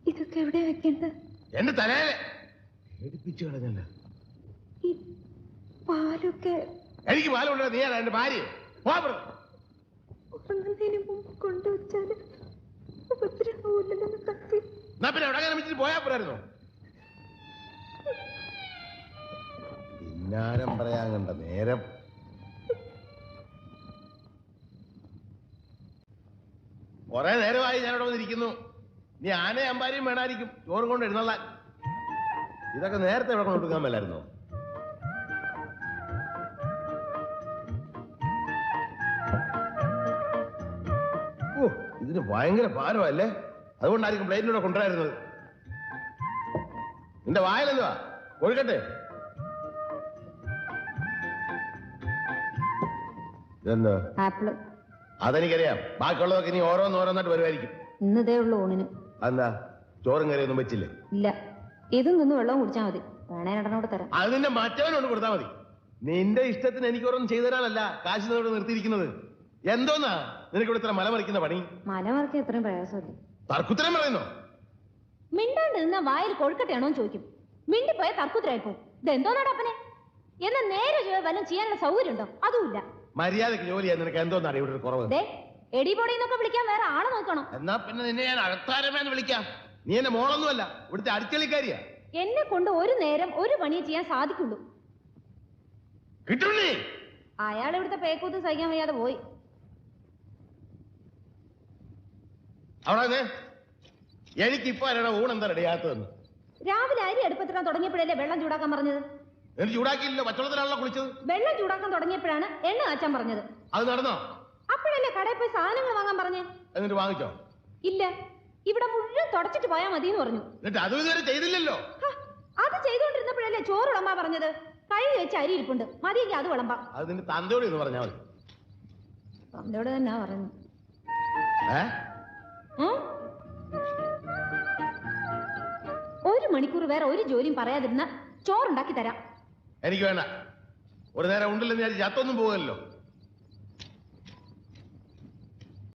ഇതൊക്കെ എവിടെ വെക്കേണ്ടത്? എന്റെ തലയിലെ എടുപ്പിച്ചു കളഞ്ഞല്ല. പാലൊക്കെ എനിക്ക് പാലുണ്ടോ? നീ ആരാ എന്റെ ഭാര്യ? ഉറങ്ങുന്നതിന് മുമ്പ് കൊണ്ടുവച്ചാല് ഉപദ്രവമില്ലെന്ന് കത്തി. എന്നാ പിന്നെ എവിടെ വെച്ചിട്ട് പോയാ പോരായിരുന്നോ? പിന്നാരം പറയാൻ കണ്ട നേരം. കുറെ നേരമായി ഞാൻ ഇവിടെ വന്നിരിക്കുന്നു. നീ ആനയും അമ്പാരിയും വേണമായിരിക്കും ചോറും കൊണ്ട് എഴുന്നള്ളാൻ. ഇതൊക്കെ നേരത്തെ ഇവിടെ കൊണ്ട് കൊടുക്കാൻ മേലായിരുന്നോ? ഓ, ഇതിന് ഭയങ്കര ഭാരമല്ലേ? അതുകൊണ്ടായിരിക്കും പ്ലേറ്റിലൂടെ കൊണ്ടുവരായിരുന്നത്. നിന്റെ വായലെന്തുവാ? ഒഴുകട്ടെ. ഇതെന്താ? ആപ്പിള്. അതെനിക്കറിയാം. ബാക്കിയുള്ളതൊക്കെ ഇനി ഓരോന്നോരോന്നായിട്ട് വരുമായിരിക്കും. ഇന്നതേ ഉള്ളു ഊണിന്. അതെന്താ? ചോറും കറിയൊന്നും വെച്ചില്ലേ? ഇല്ല. ഇതും നിന്ന് വെള്ളം കുടിച്ചാൽ മതി. വേണേ രണ്ടെണ്ണോട് തരാം. അത് നിന്റെ മറ്റവനോട് കൊടുത്താൽ മതി. നിന്റെ ഇഷ്ടത്തിന് എനിക്ക് ഓരോന്നും ചെയ്തു തരാനല്ല കാശ് ഇവിടെ നിർത്തിയിരിക്കുന്നത്. എന്തോന്നാ നിനക്ക് ഇവിടെ ഇത്ര മലമറിക്കുന്ന പണി? മലമറിക്കാൻ ഇത്രയും പ്രയാസമില്ല. തർക്കുത്തരം പറയുന്നോ? മിണ്ടാണ്ട് നിന്ന വായിൽ കൊഴുക്കട്ടെയാണോ ചോദിക്കും. മിണ്ടിപ്പോയ തർക്കുത്തരായിപ്പോ. ഇതെന്തോന്നാടാ അപ്പനെ? എന്നാ നേരെ വല്ലതും ചെയ്യാനുള്ള സൗകര്യം ഉണ്ടോ? അതുമില്ല. മര്യാദക്ക് ജോലി ചെയ്യാൻ നിനക്ക് എന്തോന്നാണ് ഇവിടെ ഒരു കുറവ്? എടിപൊടിന്നൊക്കെ വിളിക്കാൻ വേറെ ആളെ നോക്കണം. എന്നാ പിന്നെ നിന്നെ ഞാൻ അകത്താരമേന്ന് വിളിക്കാം. നീ എന്റെ മോളൊന്നുമല്ല, ഇവിടുത്തെ അടിച്ചളിക്കാരിയാ. എന്നെ കൊണ്ട് ഒരു നേരം ഒരു പണിയെ ചെയ്യാൻ സാധിക്കുള്ളൂ. കിട്ടുന്നേ അയാൾ ഇവിടുത്തെ പേക്കൂത്ത് സഹിക്കാൻ വയ്യാതെ പോയി. അവിടെ എനിക്കിപ്പോ ആരാണ് ഊണെന്താ റെഡിയാത്തതെന്ന്? രാവിലെ അരി അടുപ്പത്തിടാൻ തുടങ്ങിയപ്പോഴല്ലേ വെള്ളം ചൂടാക്കാൻ പറഞ്ഞത്? എനിക്ക് ചൂടാക്കിയില്ല, പച്ചവെള്ളത്തിലാണല്ലോ കുളിച്ചത്. വെള്ളം ചൂടാക്കാൻ തുടങ്ങിയപ്പോഴാണ് എണ്ണ കാച്ചാൻ പറഞ്ഞത്. അത് നടന്നോ? അപ്പോഴല്ലേ കടയിൽ പോയി സാധനങ്ങൾ വാങ്ങാൻ പറഞ്ഞേ? എന്നിട്ട് വാങ്ങിച്ചോ? ഇല്ല, ഇവിടെ മുഴുവൻ തുടച്ചിട്ട് പോയാ മതി എന്ന് പറഞ്ഞു. എന്നിട്ട് അത് ഇതുവരെ ചെയ്തില്ലല്ലോ. അത് ചെയ്തോണ്ടിരുന്നപ്പോഴല്ലേ ചോറ് വിളമ്പാ പറഞ്ഞത്. കഴുകി വെച്ച് അരി ഇരിപ്പുണ്ട്, മതിയെങ്കിൽ അത് വിളമ്പാം. അത് നിന്റെ തന്തയോട് എന്ന് പറഞ്ഞാൽ മതി. തന്തയോട് തന്നെ പറയുന്നു. ഒരു മണിക്കൂർ വേറെ ഒരു ജോലിയും പറയാതിരുന്ന ചോറുണ്ടാക്കി തരാം. എനിക്ക് വേണ്ട. ഒരു നേരം ഉണ്ടല്ലോ, ഞാൻ ചത്തൊന്നും പോകല്ലോ.